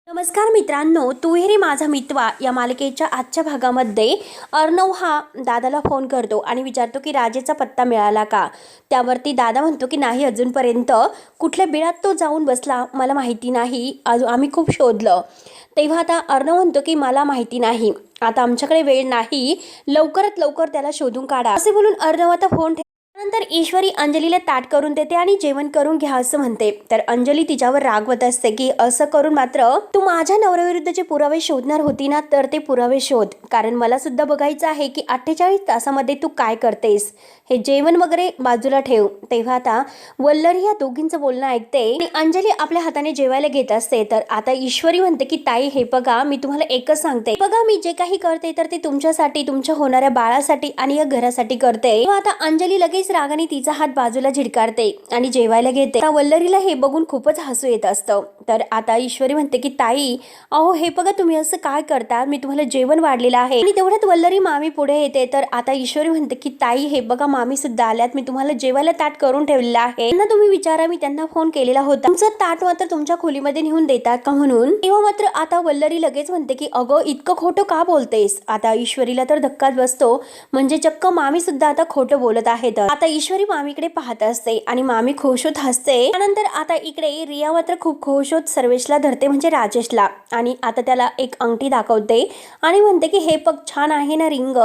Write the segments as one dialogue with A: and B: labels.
A: नमस्कार मित्रांनो, तुहेरी माझा मितवा या मालिकेच्या आजच्या भागामध्ये अर्णव हा दादाला फोन करतो आणि विचारतो की राजेचा पत्ता मिळाला का. त्यावरती दादा म्हणतो की नाही, अजूनपर्यंत कुठल्या बिळात तो जाऊन बसला मला माहिती नाही, आम्ही खूप शोधलं. तेव्हा आता अर्णव म्हणतो की मला माहिती नाही, आता आमच्याकडे वेळ नाही, लवकरात लवकर त्याला शोधून काढा. असे बोलून अर्णव आता फोन नंतर ईश्वरी अंजलीला ताट करून देते आणि जेवण करून घ्या असं म्हणते. तर अंजली तिच्यावर रागवत असते की असं करून मात्र तू माझ्या नवऱ्याविरुद्धचे पुरावे शोधणार होती ना, तर ते पुरावे शोध, कारण मला सुद्धा बघायचं आहे की 48 तासामध्ये तू काय करतेस. हे जेवण वगैरे बाजूला ठेव. तेव्हा आता वल्लरी या दोघींचं बोलणं ऐकते आणि अंजली आपल्या हाताने जेवायला घेत असते. तर आता ईश्वरी म्हणते की ताई, हे बघा, मी तुम्हाला एकच सांगते, बघा मी जे काही करते तर ते तुमच्यासाठी, तुमच्या होणाऱ्या बाळासाठी आणि या घरासाठी करते. आता अंजली लगेच रागाने तिचा हात बाजूला झिडकारते आणि जेवायला घेते. वल्लरीला हे बघून खूपच हसू येत असतं. तर आता ईश्वरी म्हणते की ताई, अहो हे बघा, तुम्ही असं काय करता, मी तुम्हाला जेवण वाढलेलं आहे. आणि तेवढ्यात वल्लरी मामी पुढे येते. तर आता ईश्वरी म्हणते की ताई, हे बघा, मामी सुद्धा आल्यात, मी तुम्हाला जेवायला ताट करून ठेवलेलं आहे, त्यांना तुम्ही विचारा, मी त्यांना फोन केलेला होता, तुमचं ताट मात्र तुमच्या खोलीमध्ये नेऊन देतात का म्हणून. तेव्हा मात्र आता वल्लरी लगेच म्हणते की अगं, इतकं खोटं का बोलतेस. आता ईश्वरीला तर धक्काच बसतो, म्हणजे चक्क मामी सुद्धा आता खोटं बोलत आहेत. आता ईश्वरी मामीकडे पाहत असते आणि मामी खुश होत हसते. त्यानंतर आता इकडे रिया मात्र खूप खुश होत सर्वेशला धरते, म्हणजे राजेशला, आणि आता त्याला एक अंगठी दाखवते आणि म्हणते की हे बघ, छान आहे ना रिंग,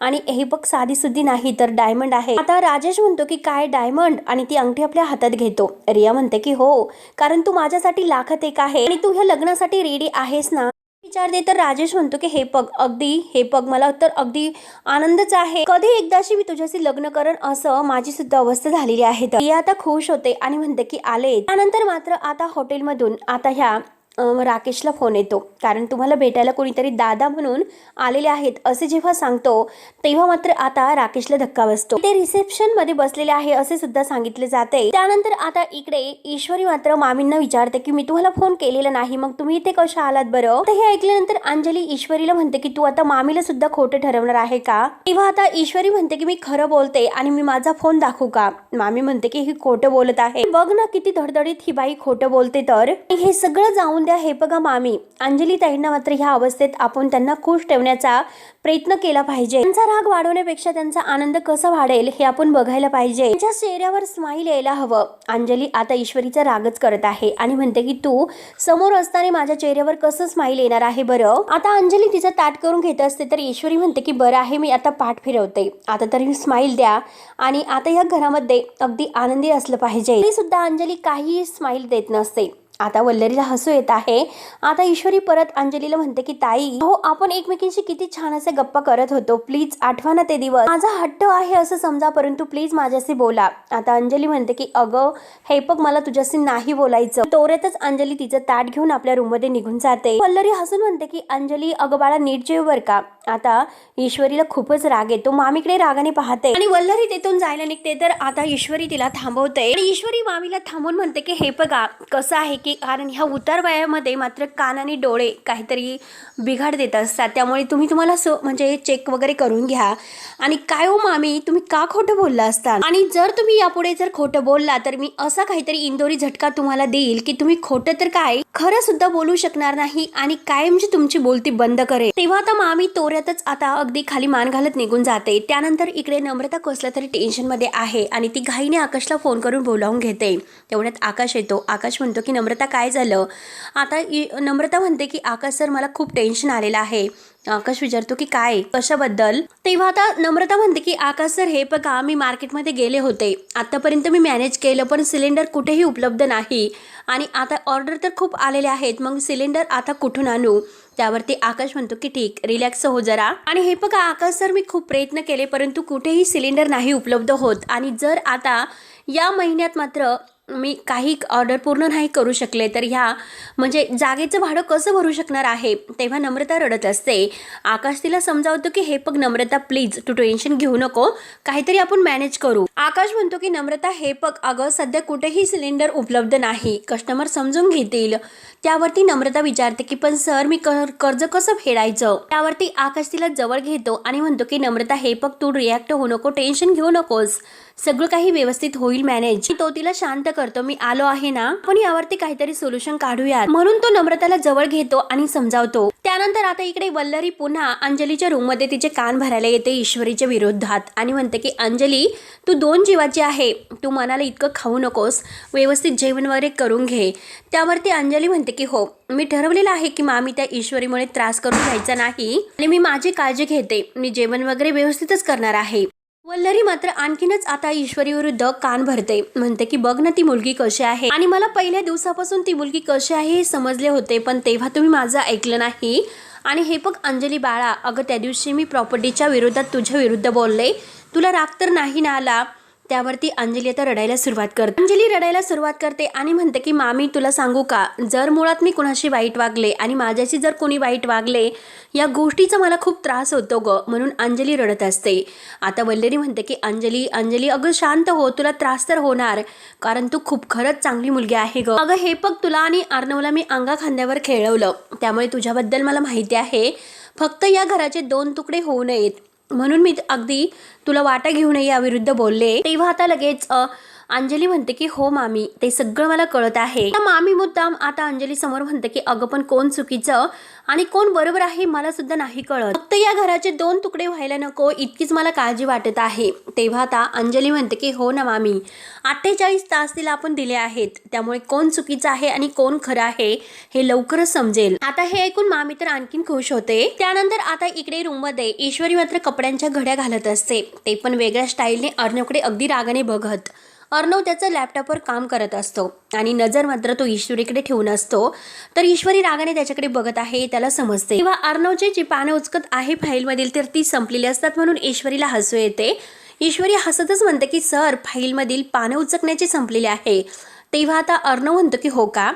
A: आणि हे बघ, साधी सुद्धी नाही तर डायमंड आहे. आता राजेश म्हणतो की काय डायमंड, आणि ती अंगठी आपल्या हातात घेतो. रिया म्हणते की हो, कारण तू माझ्यासाठी लाखात एक आहे आणि तू ह्या लग्नासाठी रेडी आहेस ना विचारते. तर राजेश म्हणतो की हे बघ, अगदी, हे बघ, मला तर अगदी आनंदच आहे, कधी एकदाशी मी तुझ्याशी लग्न करण असं माझी सुद्धा अवस्था झालेली आहे. ती आता खुश होते आणि म्हणते की आले. त्यानंतर मात्र आता हॉटेलमधून आता ह्या राकेशला फोन येतो, कारण तुम्हाला भेटायला कोणीतरी दादा म्हणून आलेले आहेत असे जेव्हा सांगतो तेव्हा मात्र आता राकेशला धक्का बसतो. ते रिसेप्शन मध्ये बसलेले आहे असे सुद्धा सांगितले जाते. त्यानंतर आता इकडे ईश्वरी मात्र मामींना विचारते की मी तुम्हाला फोन केलेला नाही, मग तुम्ही इथे कशा आलात बरं. तर हे ऐकल्यानंतर अंजली ईश्वरीला म्हणते की तू आता मामीला सुद्धा खोटं ठरवणार आहे का. तेव्हा आता ईश्वरी म्हणते की मी खरं बोलते आणि मी माझा फोन दाखवू का. मामी म्हणते की ही खोटं बोलत आहे, बघ ना किती धडधडीत ही बाई खोटं बोलते. तर हे सगळं जाऊन द्या, हे बघा मामी, अंजली ताईंना मात्र ह्या अवस्थेत आपण त्यांना खुश ठेवण्याचा प्रयत्न केला पाहिजे, त्यांचा राग वाढवण्यापेक्षा त्यांचा आनंद कसा वाढेल हे आपण बघायला पाहिजे, त्यांच्या चेहऱ्यावर स्माइल यायला हवं. अंजली आता ईश्वरीचा रागच करत आहे आणि म्हणते की तू समोर असताना माझ्या चेहऱ्यावर कसं स्माइल येणार आहे बरं. आता अंजली तिचं ताट करून घेत असते. तर ईश्वरी म्हणते की बरं आहे, मी आता पाठ फिरवते, आता तरी स्माइल द्या, आणि आता या घरामध्ये अगदी आनंदी असलं पाहिजे. तरी सुद्धा अंजली काही स्माइल देत नसते. आता वल्लरीला हसू येत आहे. आता ईश्वरी परत अंजलीला म्हणते की ताई, हो, आपण एकमेकींशी किती छान असे गप्पा करत होतो, प्लीज आठवा ना ते दिवस, माझा हट्ट आहे असं समजा, परंतु प्लीज माझ्याशी बोला. आता अंजली म्हणते की अगं हे बघ, मला तुझ्याशी नाही बोलायचं. तोऱ्यातच अंजली तिचं ताट घेऊन आपल्या रूम मध्ये निघून जाते. वल्लरी हसून म्हणते की अंजली, अगं बाळा, नीट जेव बर का. आता ईश्वरीला खूपच राग येतो, मामीकडे रागाने पाहते आणि वल्लरी तिथून जायला निघते. तर आता ईश्वरी तिला थांबवते आणि ईश्वरी मामीला थांबून म्हणते की हे बघा कसं आहे की, कारण ह्या उतार वयामध्ये मात्र कान आणि डोळे काहीतरी बिघाड देत असतात, त्यामुळे तुम्हाला म्हणजे चेक वगैरे करून घ्या. आणि काय हो मामी, तुम्ही का खोटं बोलला असता, आणि जर तुम्ही यापुढे जर खोटं बोलला तर मी असा काहीतरी इंदोरी झटका तुम्हाला देईल की तुम्ही खोटं तर काय, खरं सुद्धा बोलू शकणार नाही आणि कायमची तुमची बोलती बंद करेल. तेव्हा आता मामी तोऱ्यातच आता अगदी खाली मान घालत निघून जाते. त्यानंतर इकडे नम्रता कसल्या तरी टेन्शन मध्ये आहे आणि ती घाईने आकाशला फोन करून बोलावून घेते. तेवढ्यात आकाश येतो. आकाश म्हणतो की नम्रता, काय झालं. आता नम्रता म्हणते की आकाश सर, मला खूप टेन्शन आलेलं आहे. आकाश विचारतो की काय, कशाबद्दल. तेव्हा आता नम्रता म्हणते की आकाश सर, हे बघा, मी मार्केटमध्ये गेले होते, आतापर्यंत मी मॅनेज केलं, पण सिलेंडर कुठेही उपलब्ध नाही आणि आता ऑर्डर तर खूप आलेले आहेत, मग सिलेंडर आता कुठून आणू. त्यावरती आकाश म्हणतो की ठीक, रिलॅक्स हो जरा. आणि हे बघा आकाश सर, मी खूप प्रयत्न केले परंतु कुठेही सिलेंडर नाही उपलब्ध होत, आणि जर आता या महिन्यात मात्र मी काही ऑर्डर पूर्ण नाही करू शकले तर ह्या म्हणजे जागेचं भाडं कसं भरू शकणार आहे. तेव्हा नम्रता रडत असते. आकाश तिला समजावतो की हे बघ नम्रता, प्लीज तू टेन्शन घेऊ नको, काहीतरी आपण मॅनेज करू. आकाश म्हणतो की नम्रता, हे बघ, अगं सध्या कुठेही सिलेंडर उपलब्ध नाही, कस्टमर समजून घेतील, त्यावरती नम्रता विचारते की पण सर मी कर्ज कसं फेडायचं. त्यावरती आकाश तिला जवळ घेतो आणि म्हणतो की नम्रता हे बघ, तू रिॲक्ट होऊ नको, टेन्शन घेऊ नकोस, सगळं काही व्यवस्थित होईल मॅनेज. तो तिला शांत करतो, मी आलो आहे ना, पण यावरती काहीतरी सोल्युशन काढूया, म्हणून तो नम्रताला जवळ घेतो आणि समजावतो. त्यानंतर आता इकडे वल्लरी पुन्हा अंजलीच्या रूम मध्ये तिचे कान भरायला येते ईश्वरीच्या विरोधात आणि म्हणते की अंजली, तू 2 जीवाची आहे, तू मनाला इतकं खाऊ नकोस, व्यवस्थित जेवण वगैरे करून घे. त्यावरती अंजली म्हणते की हो, मी ठरवलेलं आहे की मामी त्या ईश्वरीमुळे त्रास करून घ्यायचा नाही आणि मी माझी काळजी घेते, मी जेवण वगैरे व्यवस्थितच करणार आहे. वल्लरी मात्र आणखीनच आता ईश्वरी विरुद्ध कान भरते, म्हणते की बघ ना ती मुलगी कशी आहे, आणि मला पहिल्या दिवसापासून ती मुलगी कशी आहे हे समजले होते, पण तेव्हा तुम्ही माझं ऐकलं नाही. आणि हे बघ अंजली बाळा, अगं त्या दिवशी मी प्रॉपर्टीच्या विरोधात तुझ्या विरुद्ध बोलले, तुला राग तर नाही ना आला. त्यावरती अंजली आता रडायला सुरुवात करते आणि म्हणते की मामी तुला सांगू का, जर मुळात मी कुणाशी वाईट वागले आणि माझ्याशी जर कोणी वाईट वागले, या गोष्टीचा मला खूप त्रास होतो ग, म्हणून अंजली रडत असते. आता वल्लरी म्हणते की अंजली अगं शांत हो, तुला त्रास तर होणार, कारण तू खूप खरंच चांगली मुलगी आहे ग. अगं हे बघ, तुला आणि अर्णवला मी अंगा खांद्यावर खेळवलं, त्यामुळे तुझ्याबद्दल मला माहिती आहे, फक्त या घराचे 2 तुकडे होऊ नयेत, म्हणून मी अगदी तुला वाटा घेऊन याविरुद्ध बोलले. तेव्हा आता लगेच अंजली म्हणते की हो मामी, ते सगळं मला कळत आहे. मामी मुद्दाम आता अंजली समोर म्हणते की अगं पण कोण चुकीचं आणि कोण बरोबर आहे मला सुद्धा नाही कळत, फक्त या घराचे 2 तुकडे व्हायला नको इतकीच मला काळजी वाटत आहे. तेव्हा आता अंजली म्हणते की हो ना मामी, 48 तास तिला आपण दिले आहेत, त्यामुळे कोण चुकीचं आहे आणि कोण खरं आहे हे लवकरच समजेल. आता हे ऐकून मामी तर आणखीन खुश होते. त्यानंतर आता इकडे रूम मध्ये ईश्वरी मात्र कपड्यांच्या घड्या घालत असते, ते पण वेगळ्या स्टाईलने अर्णवकडे अगदी रागाने बघत. अर्णव त्याचं लॅपटॉपवर काम करत असतो आणि नजर मात्र तो ईश्वरीकडे ठेवून असतो, तर ईश्वरी रागाने त्याच्याकडे बघत आहे त्याला समजते. तेव्हा अर्णवचे जी पानं उचकत आहे फाईलमधील तर ती संपलेली असतात, म्हणून ईश्वरीला हसू येते. ईश्वरी हसतच म्हणते की सर, फाईलमधील पानं उचकण्याची संपलेली आहे. तेव्हा आता अर्णव म्हणतो की हो का,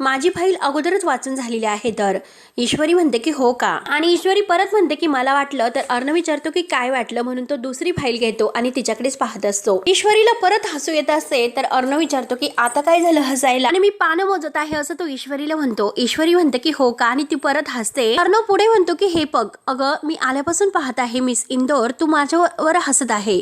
A: माझी फाईल अगोदरच वाचून झालेली आहे. तर ईश्वरी म्हणते की हो का, आणि ईश्वरी परत म्हणते की मला वाटलं. तर अर्णव विचारतो की काय वाटलं, म्हणून तो दुसरी फाईल घेतो आणि तिच्याकडेच पाहत असतो. ईश्वरीला परत हसू येत असते, तर अर्णव विचारतो की आता काय झालं हसायला, आणि मी पानं मोजत आहे असं तो ईश्वरीला म्हणतो. ईश्वरी म्हणते की हो का, आणि ती परत हसते. अर्णव पुढे म्हणतो की हे बघ, अगं मी आल्यापासून पाहत आहे मिस इंदोर, तू माझ्यावर हसत आहे.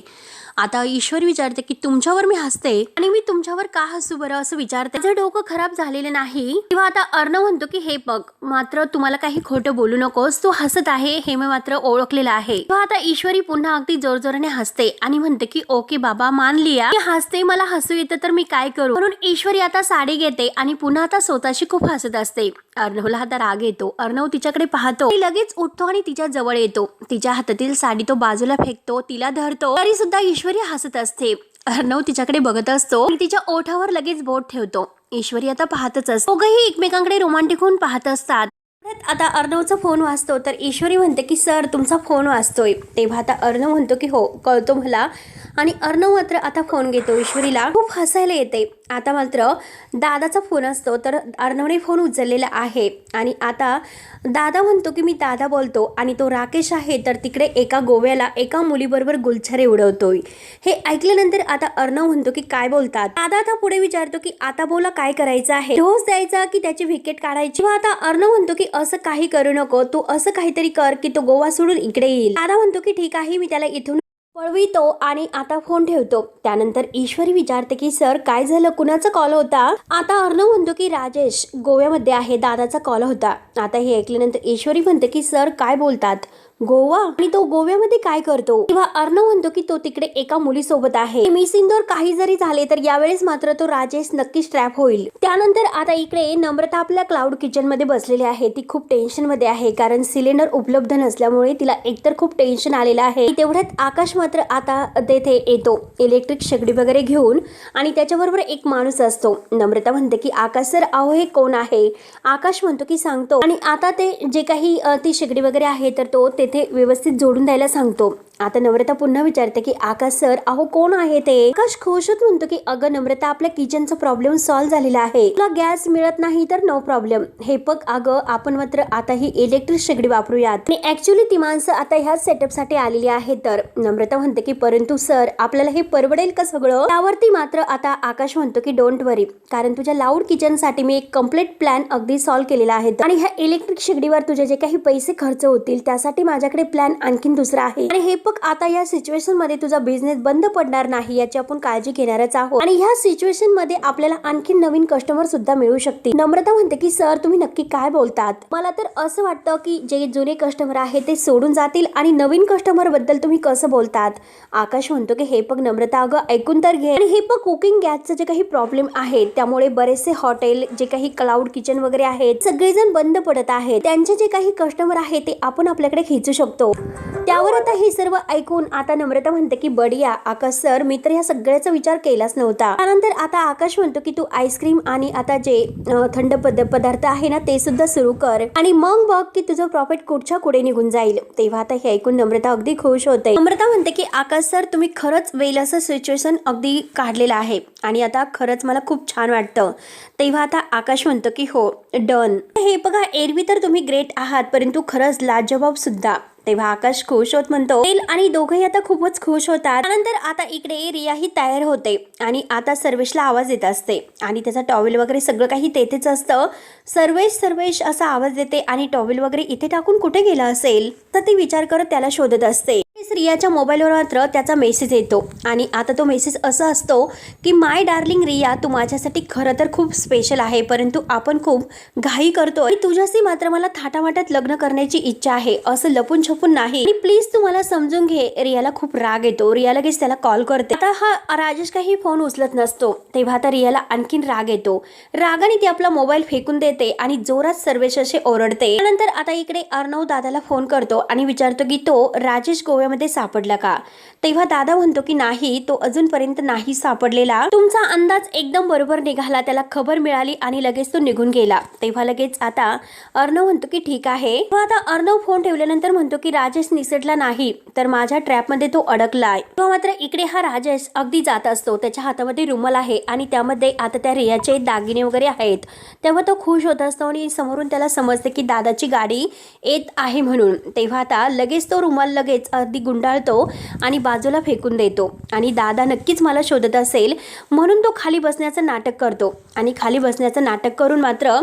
A: आता ईश्वरी विचारते की तुमच्यावर मी हसते आणि मी तुमच्यावर का हसू बरं असं विचारते, माझं डोकं खराब झालेलं नाही. तेव्हा आता अर्णव म्हणतो की हे बघ, मात्र तुम्हाला काही खोटं बोलू नकोस, तू हसत आहे हे मी मात्र ओळखलेलं आहे. तेव्हा आता ईश्वरी पुन्हा अगदी जोरजोराने हसते आणि म्हणते की ओके बाबा, मान लिया, हसते, मला हसू येतं तर मी काय करू, म्हणून ईश्वरी आता साडी घेते आणि पुन्हा आता स्वतःशी खूप हसत असते. अर्णवला आता राग येतो. अर्णव तिच्याकडे पाहतो, ती लगेच उठतो आणि तिच्या जवळ येतो, तिच्या हातातील साडी तो बाजूला फेकतो, तिला धरतो, तरी सुद्धा ईश्वरी हसत असते. अर्णव तिच्याकडे बघत असतो आणि तिच्या ओठावर लगेच बोट ठेवतो. ईश्वरी आता पाहतच असतो. दोघंही एकमेकांकडे रोमांटिक होऊन पाहत असतात. आता अर्णवचा फोन वाजतो, तर ईश्वरी म्हणते की सर तुमचा फोन वाजतोय. तेव्हा आता अर्णव म्हणतो की हो कळतो मला, आणि अर्णव मात्र आता फोन घेतो. ईश्वरीला खूप हसायला येते. आता मात्र दादाचा फोन असतो, तर अर्णवने फोन उचललेला आहे आणि आता दादा म्हणतो की मी दादा बोलतो, आणि तो राकेश आहे, तर तिकडे एका गोव्याला एका मुलीबरोबर गुलछारे उडवतोय. हे ऐकल्यानंतर आता अर्णव म्हणतो की काय बोलतात. दादा आता पुढे विचारतो की आता बोला काय करायचं आहे, डोस द्यायचा की त्याची विकेट काढायची. आता अर्णव म्हणतो की असं काही करू नको, तू असं काहीतरी कर की तो गोवा सोडून इकडे येईल. दादा म्हणतो की ठीक आहे, मी त्याला इथून पळवितो, आणि आता फोन ठेवतो. त्यानंतर ईश्वरी विचारते की सर काय झालं, कुणाचा कॉल होता. आता अर्णव म्हणतो की राजेश गोव्यामध्ये आहे, दादाचा कॉल होता. आता हे ऐकल्यानंतर ईश्वरी म्हणते की सर काय बोलतात, गोवा, आणि तो गोव्यामध्ये काय करतो. तेव्हा अर्णव म्हणतो की तो तिकडे एका मुलीसोबत आहे. मिस इंदोर काही जरी झाले तर यावेळेस मात्र तो राजेश नक्कीच ट्रॅप होईल. त्यानंतर आता इकडे नम्रता आपल्या क्लाउड किचन मध्ये बसलेली आहे. ती खूप टेन्शन मध्ये आहे, कारण सिलेंडर उपलब्ध नसल्यामुळे तिला एकतर खूप टेन्शन आलेलं आहे. तेवढ्यात आकाश मात्र आता तेथे येतो इलेक्ट्रिक शेगडी वगैरे घेऊन, आणि त्याच्याबरोबर एक माणूस असतो. नम्रता म्हणते की आकाश सर, अहो हे कोण आहे. आकाश म्हणतो की सांगतो, आणि आता ते जे काही ती शेगडी वगैरे आहे तर तो तेथे व्यवस्थित जोडून द्यायला सांगतो. आता नम्रता पुन्हा विचारते की आकाश सर अहो कोण आहे ते. आकाश खुश होत म्हणतो की अगं नम्रता आपल्या किचनचा प्रॉब्लेम सॉल्व्ह झालेला आहे, तुला गॅस मिळत नाही तर नो प्रॉब्लेम. हे बघ अगं आपण मात्र आता ही इलेक्ट्रिक शेगडी वापरूयात आणि ऍक्च्युली ती माणसं आता ह्याच सेटअप साठी आलेली आहे. तर नम्रता म्हणते की परंतु सर आपल्याला हे परवडेल का सगळं. त्यावरती मात्र आता आकाश म्हणतो की डोंट वरी, कारण तुझ्या लाऊड किचन साठी मी एक कम्प्लीट प्लॅन अगदी सॉल्व्ह केलेला आहे आणि ह्या इलेक्ट्रिक शेगडीवर तुझे जे काही पैसे खर्च होतील त्यासाठी माझ्याकडे प्लॅन आणखीन दुसरा आहे. आणि हे बघ आता या सिच्युएशन मध्ये तुझा बिझनेस बंद पडणार नाही याची आपण काळजी घेणारच आहोत आणि ह्या सिच्युएशन मध्ये आपल्याला आणखीन नवीन कस्टमर सुद्धा मिळू शकतील. नम्रता म्हणते की सर तुम्ही नक्की काय बोलतात. मला तर असं वाटतं की जे जुने कस्टमर आहेत ते सोडून जातील आणि नवीन कस्टमर बद्दल तुम्ही कसं बोलतात. आकाश म्हणतो की हे बघ नम्रता अगं ऐकून तर घे. आणि हे बघ कुकिंग गॅसचे जे काही प्रॉब्लेम आहेत त्यामुळे बरेचसे हॉटेल जे काही क्लाउड किचन वगैरे आहेत सगळेजण बंद पडत आहेत. त्यांचे जे काही कस्टमर आहेत ते आपण आपल्याकडे खेचू शकतो. त्यावर आता हे सर्व ऐकून आता नम्रता म्हणते की बढिया आकाश सर मी तर ह्या सगळ्याचा विचार केलाच नव्हता. त्यानंतर आता आकाश म्हणतो की तू आईस्क्रीम आणि आता जे थंड पदार्थ आहे ना ते सुद्धा सुरू कर आणि मग बघ की तुझं प्रॉफिट कुठच्या कुठे निघून जाईल. तेव्हा आता हे ऐकून नम्रता अगदी खुश होते. नम्रता म्हणते की आकाश सर तुम्ही खरंच वेल असं सिच्युएशन अगदी काढलेलं आहे आणि आता खरंच मला खूप छान वाटतं. तेव्हा आता आकाश म्हणतो की हो डन. हे बघा एरवी तर तुम्ही ग्रेट आहात परंतु खरंच लाजवाब सुद्धा. तेव्हा आकाश खुश होत म्हणतो आणि दोघंही आता खूपच खुश होतात. त्यानंतर आता इकडे रिया ही तयार होते आणि आता सर्वेशला आवाज येत असते आणि त्याचा टॉवेल वगैरे सगळं काही तेथेच असतं. सर्वेश असा आवाज देते आणि टॉवेल वगैरे इथे टाकून कुठे गेला असेल तर ती विचार करत त्याला शोधत असते. रियाच्या मोबाईलवर मात्र त्याचा मेसेज येतो आणि आता तो मेसेज असा असतो की माय डार्लिंग रिया तू माझ्यासाठी खरं तर खूप स्पेशल आहे परंतु आपण खूप घाई करतो आणि तुझ्याशी मात्र मला थाटामाटात लग्न करण्याची इच्छा आहे असं लपून छपून नाही आणि प्लीज तू मला समजून घे. रियाला खूप राग येतो. रिया लगेच त्याला कॉल करते. आता हा राजेश काही फोन उचलत नसतो तेव्हा आता रियाला आणखीन राग येतो. रागाने ती आपला मोबाईल फेकून देते आणि जोरात सर्वेश असे ओरडते. त्यानंतर आता इकडे अर्णव दादाला फोन करतो आणि विचारतो की तो राजेश गोव्यामध्ये सापडला का. तेव्हा दादा म्हणतो की नाही तो अजूनपर्यंत नाही सापडलेला. तुमचा अंदाज एकदम बरोबर निघाला. त्याला खबर मिळाली आणि लगेच तो निघून गेला. तेव्हा लगेच आता अर्णव म्हणतो की ठीक आहे. आता अर्णव फोन ठेवल्यानंतर म्हणतो की राजेश निसटला नाही तर माझ्या ट्रॅपमध्ये तो अडकलाय. तेव्हा मात्र इकडे हा राजेश अगदी जात असतो. त्याच्या हातामध्ये रुमाल आहे आणि त्यामध्ये आता त्या रियाचे दागिने वगैरे आहेत. तेव्हा तो खुश होत असतो आणि समोरून त्याला समजते की दादाची गाडी येत आहे म्हणून. तेव्हा आता लगेच तो रुमाल लगेच अगदी गुंडाळतो आणि बाजूला फेकून देतो आणि दादा नक्कीच मला शोधत असेल म्हणून तो खाली बसण्याचं नाटक करतो आणि खाली बसण्याचं नाटक करून मात्र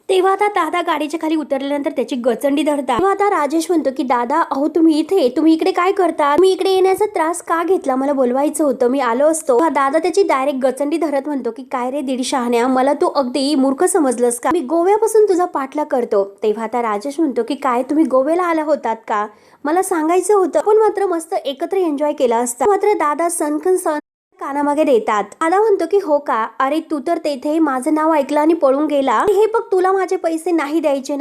A: तेव्हा आता दादा गाडीच्या खाली उतरल्यानंतर त्याची गचंडी धरतात. तेव्हा आता राजेश म्हणतो की दादा अहो तुम्ही इकडे काय करता. तुम्ही इकडे येण्याचा त्रास का घेतला. मला बोलवायचं होतं मी आलो असतो. दादा त्याची डायरेक्ट गचंडी धरत म्हणतो की काय रे दीड शहाण्या मला तू अगदी मूर्ख समजलंस का. मी गोव्यापासून तुझा पाठलाग करतो. तेव्हा आता राजेश म्हणतो की काय तुम्ही गोव्याला आला होतात का. मला सांगायचं होतं पण मात्र मस्त एकत्र एन्जॉय केला असता. मात्र दादा सनकन कानामागे देतात. दादा म्हणतो की हो का अरे तू तर तेथे माझं नाव ऐकलं आणि पळून गेला. हे बघ तुला माझे पैसे नाही द्यायचे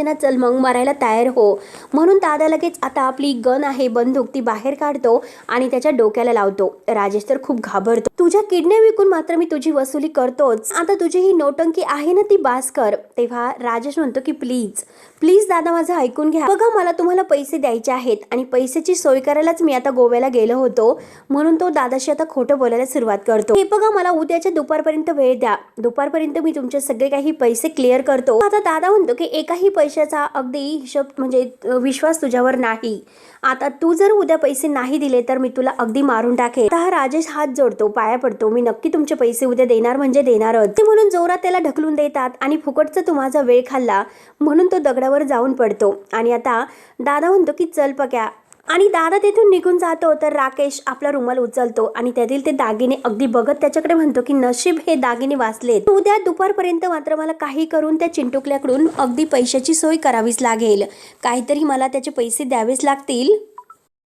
A: ना चल मग मरायला तयार हो. म्हणून दादा लगेच आता आपली गन आहे बंदूक ती बाहेर काढतो आणि त्याच्या डोक्याला लावतो. राजेश तर खूप घाबरतो. तुझ्या किडनी विकून मात्र मी तुझी वसुली करतोच. आता तुझी ही नोटंकी आहे ना ती बास कर. तेव्हा राजेश म्हणतो की प्लीज दादा माझं ऐकून घ्या. बघा मला तुम्हाला पैसे द्यायचे आहेत आणि पैशाची सोय करायलाच मी आता गोव्याला गेलो होतो. म्हणून तो दादाशी आता खोटं बोलायला सुरुवात करतो. हे बघा मला उद्याच्या दुपारपर्यंत वेळ द्या. दुपारपर्यंत मी तुमचे सगळे काही पैसे क्लिअर करतो. आता दादा म्हणतो की एकाही पैशाचा अगदी हिशोब म्हणजे विश्वास तुझ्यावर नाही. आता तू जर उद्या पैसे नाही दिले तर मी तुला अगदी मारून टाकेन. हा राजेश हात जोडतो पाया पडतो. मी नक्की तुमचे पैसे उद्या देणार म्हणजे देणारच. म्हणून जोरात त्याला ढकलून देतात आणि फुकटचा तू माझा वेळ खाल्ला म्हणून तो दगडावर जाऊन पडतो. आणि आता दादा म्हणतो की चल पक्या आणि दादा तिथून निघून जातो. तर राकेश आपला रुमाल उचलतो आणि त्यातील ते दागिने अगदी बघत त्याच्याकडे म्हणतो की नशीब हे दागिने वाचलेत. उद्या दुपारपर्यंत मात्र मला काही करून त्या चिंटुकल्याकडून अगदी पैशाची सोय करावीच लागेल. काहीतरी मला त्याचे पैसे द्यावेच लागतील.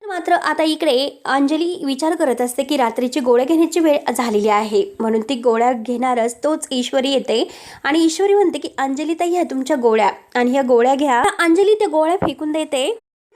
A: मात्र आता इकडे अंजली विचार करत असते की रात्रीची गोळ्या घेण्याची वेळ झालेली आहे म्हणून ती गोळ्या घेणारच तोच ईश्वरी येते आणि ईश्वरी म्हणते की अंजली ताई ह्या तुमच्या गोळ्या आणि ह्या गोळ्या घ्या. अंजली त्या गोळ्या फेकून देते.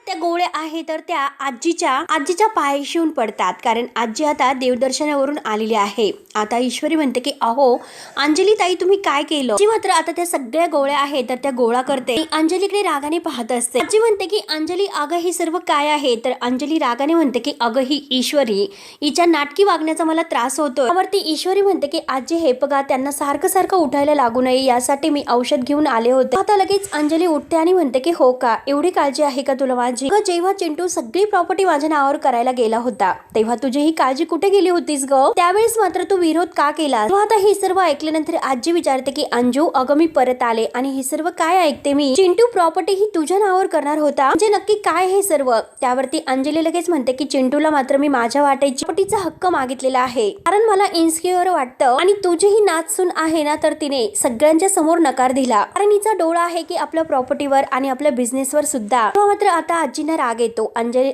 A: त्या गोळ्या आहे तर त्या आजीच्या पायाशी येऊन पडतात, कारण आजी आता देवदर्शनावरून आलेली आहे. आता ईश्वरी म्हणते की अहो अंजली ताई, तुम्ही काय केलं? आजी मात्र आता त्या सगळ्या गोळ्या आहे तर त्या गोळा करते. अंजलीकडे रागाने पाहत असते. आजी म्हणते की अंजली अगं ही सर्व काय आहे? तर अंजली रागाने म्हणते की अगं ही ईश्वरी, हिच्या नाटकी वागण्याचा मला त्रास होतो. त्यावरती ईश्वरी म्हणते की आजी हे बघा, त्यांना सारखं उठायला लागू नये यासाठी मी औषध घेऊन आले होते. आता लगेच अंजली उठते आणि म्हणते की हो का, एवढी काळजी आहे का तुला माझी? जेव्हा चिंटू सगळी प्रॉपर्टी माझ्या नावावर करायला गेला होता तेव्हा तुझी ही काळजी कुठे गेली होतीस ग? त्यावेळेस मात्र तू विरोध का केला? आता हे सर्व ऐकल्यानंतर आजी विचारते की अंजू अगं मी परत आले आणि हे सर्व काय ऐकते मी? चिंटू प्रॉपर्टी ही तुझ्या नावावर करणार होता म्हणजे नक्की काय हे सर्व? त्यावरती अंजली लगेच म्हणते की चिंटूला मात्र मी माझ्या वाट्याची प्रॉपर्टीचा हक्क मागितलेला आहे, कारण मला इन्सिक्युअर वाटतं आणि तुझी ही नाचसून आहे ना, तर तिने सगळ्यांच्या समोर नकार दिला, कारण हिचा डोळा आहे की आपल्या प्रॉपर्टीवर आणि आपल्या बिझनेसवर सुद्धा. मात्र आता आजींना राग येतो.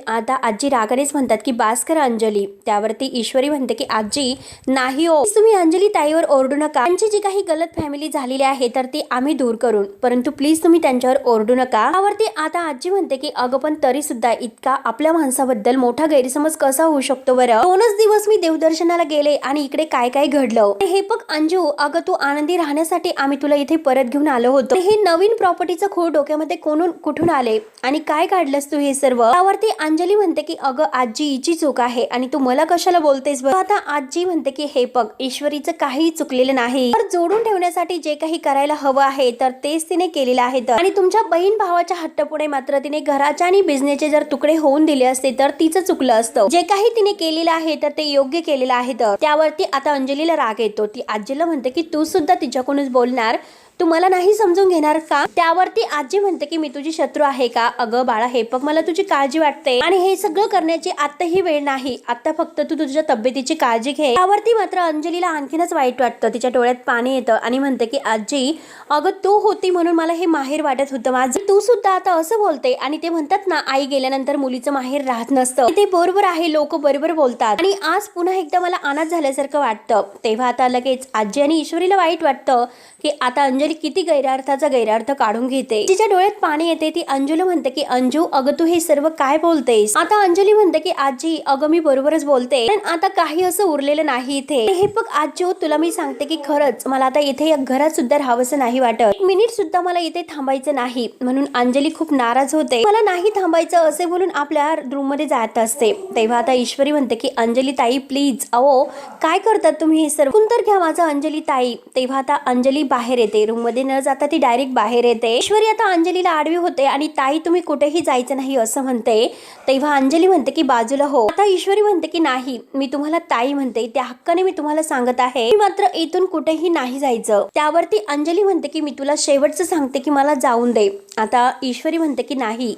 A: आता आजी रागानेच म्हणतात की बास करा अंजली. त्यावरती ईश्वरी म्हणते की आजी नाही हो, तुम्ही अंजली ताईवर ओरडू नका. त्यांची जी काही गलत फॅमिली झालेली आहे तर ती आम्ही दूर करून, परंतु प्लीज तुम्ही त्यांच्यावर ओरडू नका. त्यावरती आता आजी म्हणते की अगं पण तरी सुद्धा इतका आपल्या माणसाबद्दल मोठा गैरसमज कसा होऊ शकतो बरं? 2च दिवस मी देवदर्शनाला गेले आणि इकडे काय काय घडलं हे बघ अंजू. अगं तू आनंदी राहण्यासाठी आम्ही तुला इथे परत घेऊन आलो होतो. हे नवीन प्रॉपर्टीचं खूळ डोक्यामध्ये कुठून आले आणि काय काढलंस तू हे सर्व? त्यावरती अंजली म्हणते की अगं आजी हिची चूक आहे आणि तू मला कशाला बोलतेस? आता आजी म्हणते की हे बघ, ईश्वरीचं काही चुकलेलं नाही, तर जोडून ठेवण्यासाठी जे काही करायला हवं आहे तर तेच तिने केलेलं आहे. आणि तुमच्या बहीण भावाच्या हट्टपुढे मात्र तिने घराच्या आणि बिझनेसचे जर तुकडे होऊन दिले असते तर तिचं चुकलं असतं. जे काही तिने केलेलं आहे तर ते योग्य केलेलं आहे. त्यावरती आता अंजलीला राग येतो. ती आजीला म्हणते की तू सुद्धा तिच्याकडूनच बोलणार, तू मला नाही समजून घेणार का? त्यावरती आजी म्हणते की मी तुझी शत्रू आहे का? अगं बाळा हे बघ, मला तुझी काळजी वाटते आणि हे सगळं करण्याची आता ही वेळ नाही. आता फक्त तू तुझ्या तब्येतीची काळजी घे. त्यावरती मात्र अंजलीला आणखीनच वाईट वाटतं. तिच्या डोळ्यात पाणी येतं आणि म्हणते की आजी अगं तू होती म्हणून मला हे माहेर वाटत होतं माझं, तू सुद्धा आता असं बोलते. आणि ते म्हणतात ना, आई गेल्यानंतर मुलीचं माहेर राहत नसतं. ते बरोबर आहे, लोक बरोबर बोलतात. आणि आज पुन्हा एकदा मला अनाथ झाल्यासारखं वाटतं. तेव्हा आता लगेच आजी आणि ईश्वरीला वाईट वाटतं की आता अंजली किती गैरार्थाचा गैरार्थ काढून घेते. तिच्या डोळ्यात पाणी येते. ती अंजूला म्हणते की अंजू अगं तू हे सर्व काय बोलतेस? आता अंजली म्हणते की आजी अगं मी बरोबरच बोलते, पण आता काही असं उरलेलं नाही इथे. हे बघ आजू, तुला मी सांगते की खरंच मला आता इथे या घरात सुद्धा राहावंसं नाही वाटत. 1 मिनिट सुद्धा मला इथे थांबायचं नाही. म्हणून अंजली खूप नाराज होते. मला नाही थांबायचं असे बोलून आपल्या रूम मध्ये जात असते. तेव्हा आता ईश्वरी म्हणते की अंजली ताई प्लीज, अहो काय करतात तुम्ही हे सर्व? तर घ्या माझं अंजली ताई. तेव्हा आता अंजली बाहेर येते. रूम मध्ये न जाता ती डायरेक्ट बाहेर येते. ईश्वरी आता अंजलीला आडवी होते आणि ताई तुम्ही कुठेही जायचं नाही असं म्हणते. तेव्हा अंजली म्हणते की बाजूला हो. आता ईश्वरी म्हणते की नाही, मी तुम्हाला ताई म्हणते, त्या हक्काने मी तुम्हाला सांगत आहे, मात्र इथून कुठेही नाही जायचं. त्यावरती अंजली म्हणते की मी तुला शेवटचं सांगते की मला जाऊन दे. आता ईश्वरी म्हणते की नाही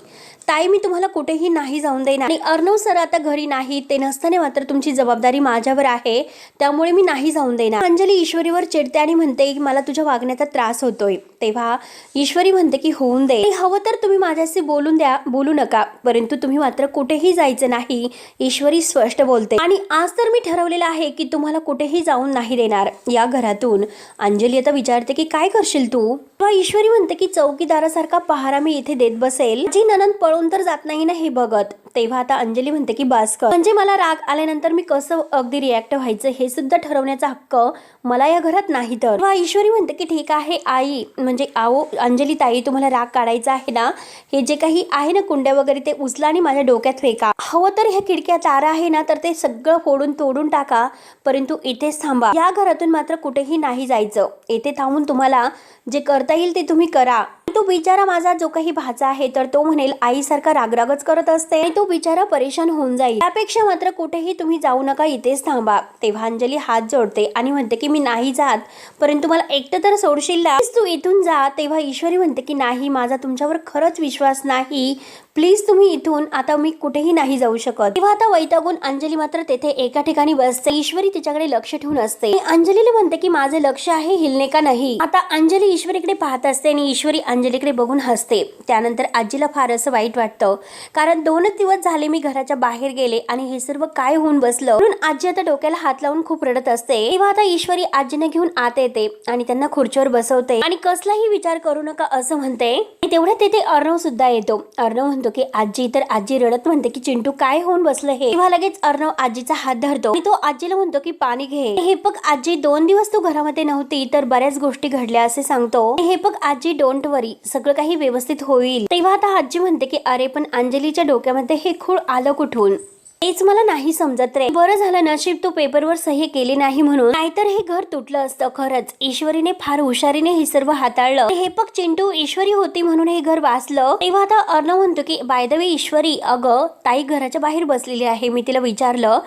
A: ताई, मी तुम्हाला कुठेही नाही जाऊन देणार आणि अर्णव सर आता घरी नाही, ते नसताना मात्र तुमची जबाबदारी माझ्यावर आहे, त्यामुळे मी नाही जाऊन देणार. अंजली ईश्वरीवर चिडते आणि म्हणते की मला तुझ्या वागण्याचा त्रास होतोय. तेव्हा ईश्वरी म्हणते की होऊन दे, हवं तर तुम्ही माझ्याशी बोलू नका, परंतु तुम्ही मात्र कुठेही जायचं नाही. ईश्वरी स्पष्ट बोलते आणि आज तर मी ठरवलेलं आहे की तुम्हाला कुठेही जाऊन नाही देणार या घरातून. अंजली आता विचारते की काय करशील तू? ईश्वरी म्हणते की चौकीदारासारखा पहारा मी इथे देत बसेल, जी ननंद पळून तर जात नाही ना हे बघत. तेव्हा आता अंजली म्हणते की बास कर, म्हणजे मला राग आल्यानंतर मी कसं अगदी रिॲक्ट व्हायचं हे सुद्धा ठरवण्याचा हक्क मला या घरात नाही. तर ईश्वरी म्हणते की ठीक आहे आई, म्हणजे आओ अंजली ताई, तुम्हाला राग काढायचा आहे ना, हे जे काही आहे ना कुंड्या वगैरे ते उचला आणि माझ्या डोक्यात फेका. हवं तर ह्या खिडक्या तारा आहे ना तर ते सगळं फोडून तोडून टाका, परंतु इथेच थांबा. या घरातून मात्र कुठेही नाही जायचं. येथे थांबून तुम्हाला जे करता येईल ते तुम्ही करा. तो बिचारा माझा जो काही भाचा आहे तर तो म्हणेल आईसारखा रागरागच करत असते, तो बिचारा परेशान होऊन जाईल. त्यापेक्षा मात्र कुठेही तुम्ही जाऊ नका, इथेच थांबा. तेव्हा अंजली हात जोडते आणि म्हणते की मी नाही जात, परंतु मला एकटं तर सोडशील ना, तू इथून जा. तेव्हा ईश्वरी म्हणते की नाही, माझा तुमच्यावर खरंच विश्वास नाही, प्लीज तुम्ही इथून, आता मी कुठेही नाही जाऊ शकत. तेव्हा आता वैतागून अंजली मात्र तेथे एका ठिकाणी बसते. ईश्वरी तिच्याकडे लक्ष ठेवून असते. अंजलीला म्हणते की माझे लक्ष आहे, हिलणे का नाही. आता अंजली ईश्वरीकडे पाहत असते आणि ईश्वरी अंजलीकडे बघून हसते. त्यानंतर आजीला फार असं वाईट वाटतं, कारण 2च दिवस झाले मी घराच्या बाहेर गेले आणि हे सर्व काय होऊन बसलं, म्हणून आजी आता डोक्याला हात लावून खूप रडत असते. तेव्हा आता ईश्वरी आजीने घेऊन आत येते आणि त्यांना खुर्चीवर बसवते आणि कसलाही विचार करू नका असं म्हणते. तेवढ्यात तिथे अर्णव सुद्धा येतो. अर्णव म्हणतो की आजी, तर आजी रडत म्हणते की चिंटू काय होऊन बसलं हे. तेव्हा लगेच अर्णव आजीचा हात धरतो आणि तो आजीला म्हणतो की पाणी घे. हे बघ आजी, 2 दिवस तू घरामध्ये नव्हती तर बऱ्याच गोष्टी घडल्या असे सांगतो. हे बघ आजी, डोंट वरी, सगळं काही व्यवस्थित होईल. तेव्हा आता आजी म्हणते की अरे पण अंजलीच्या डोक्यामध्ये हे खूळ आलं कुठून, तेच मला नाही समजत रे. बरं झालं नशीब तू पेपरवर सही केली नाही म्हणून, नाहीतर हे घर तुटलं असतं. खरंच ईश्वरीने फार हुशारीने हे सर्व हाताळलं. हे बघ चिंटू, ईश्वरी होती म्हणून हे घर वाचलं. तेव्हा आता अर्णव म्हणतो की बाय द वे ईश्वरी, अगं ताई घराच्या बाहेर बसलेली आहे. मी तिला विचारलं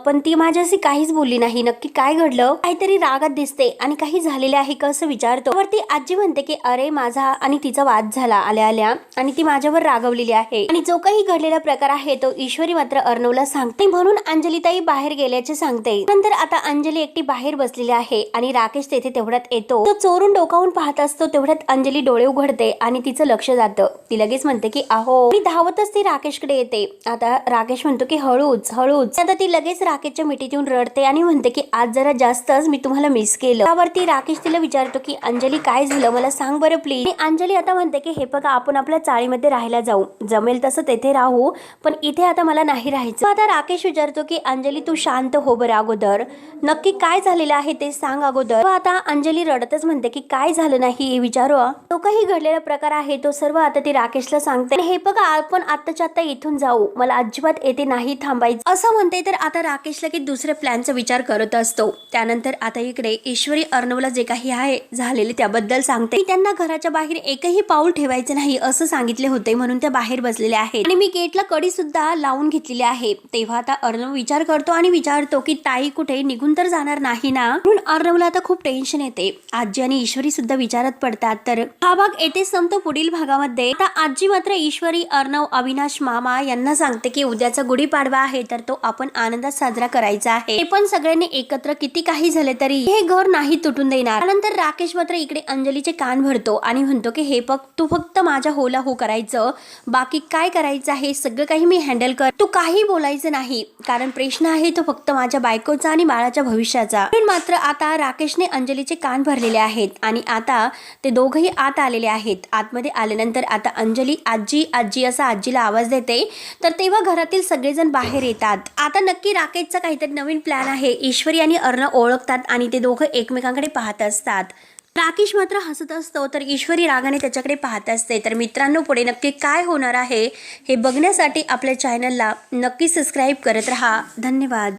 A: पण ती माझ्याशी काहीच बोलली नाही. नक्की काय घडलं? काहीतरी रागात दिसते आणि काही झालेले आहे का असं विचारतो. वरती आजी म्हणते की अरे माझा आणि तिचा वाद झाला आल्या आल्या आणि ती माझ्यावर रागवलेली आहे आणि जो काही घडलेला प्रकार आहे तो ईश्वरी मात्र अर्णवला सांगते म्हणून अंजलीताई बाहेर गेल्याचे सांगते. नंतर आता अंजली एकटी बाहेर बसलेली आहे आणि राकेश तेथे तेवढ्यात येतो. तो चोरून डोकावून पाहत असतो. तेवढ्यात अंजली डोळे उघडते आणि तिचं लक्ष जातं. ती लगेच म्हणते की आहो. ती धावतच ती राकेशकडे येते. आता राकेश म्हणतो की हळूच हळूच. आता ती लगेच राकेशच्या मिठीत येऊन रडते आणि म्हणते की आज जरा जास्तच मी तुम्हाला मिस केलं. त्यावरती राकेश तिला विचारतो की अंजली काय झालं मला सांग बरं प्लीज. अंजली आता म्हणते की हे बघा आपण आपल्या चाळीमध्ये राहायला जाऊ, जमेल तसं तेथे राहू, पण इथे आता मला नाही राहायचं. आता राकेश विचारतो की अंजली तू शांत हो बरं, अगोदर नक्की काय झालेलं आहे ते सांग अगोदर. आता अंजली रडतच म्हणते की काय झालं नाही हे विचारू. तो काही घडलेला प्रकार आहे तो सर्व आता ती राकेशला सांगते. हे बघा आपण आत्ताच्या आत्ता इथून जाऊ, मला अजिबात येथे नाही थांबायचं असं म्हणते. तर आता राकेश लगेच दुसऱ्या प्लॅनचा विचार करत असतो. त्यानंतर आता इकडे ईश्वरी अर्णवला जे काही आहे झालेले त्याबद्दल सांगते. त्यांना घराच्या बाहेर एकही पाऊल ठेवायचं नाही असं सांगितले होते म्हणून त्या बाहेर बसलेले आहेत आणि मी गेटला कडी सुद्धा लावून घेतलेली आहे. तेव्हा आता अर्णव विचार करतो आणि विचारतो की ताई कुठे निघून तर जाणार नाही ना. म्हणून अर्णवला आता खूप टेन्शन येते. आजी आणि ईश्वरी सुद्धा विचारत पडतात. तर हा भाग येथे संपतो. पुढील भागामध्ये आता आजी मात्र ईश्वरी, अर्णव, अविनाश मामा यांना सांगते की उद्याचा गुढीपाडवा आहे तर तो आपण आनंदात साजरा करायचा आहे. हे पण सगळ्यांनी एकत्र किती काही झाले तरी हे घर नाही तुटून देणार. त्यानंतर राकेश मात्र इकडे अंजलीचे कान भरतो आणि म्हणतो की हे बघ तू फक्त माझ्या होला हो करायचं, बाकी काय करायचं आहे सगळं काही मी हँडल कर, तू काही बोलायचं नाही कारण प्रश्न आहे तो फक्त माझ्या बायकोचा आणि बाळाच्या भविष्याचा. पण मात्र आता राकेशने अंजलीचे कान भरलेले आहेत आणि आता ते दोघही आत आलेले आहेत. आतमध्ये आल्यानंतर आता अंजली आजी आजी असा आजीला आवाज देते. तर तेव्हा घरातील सगळेजण बाहेर येतात. आता नक्की राकेशचा काहीतरी नवीन प्लॅन आहे. ईश्वरी आणि अर्णव ओळखतात आणि ते दोघं एकमेकांकडे पाहत असतात. राकेश मात्र हसत असतो तर ईश्वरी रागाने त्याच्याकडे पाहत असते. तर मित्रांनो पुढे नक्की काय होणार आहे हे बघण्यासाठी आपल्या चॅनलला नक्की सबस्क्राईब करत राहा. धन्यवाद.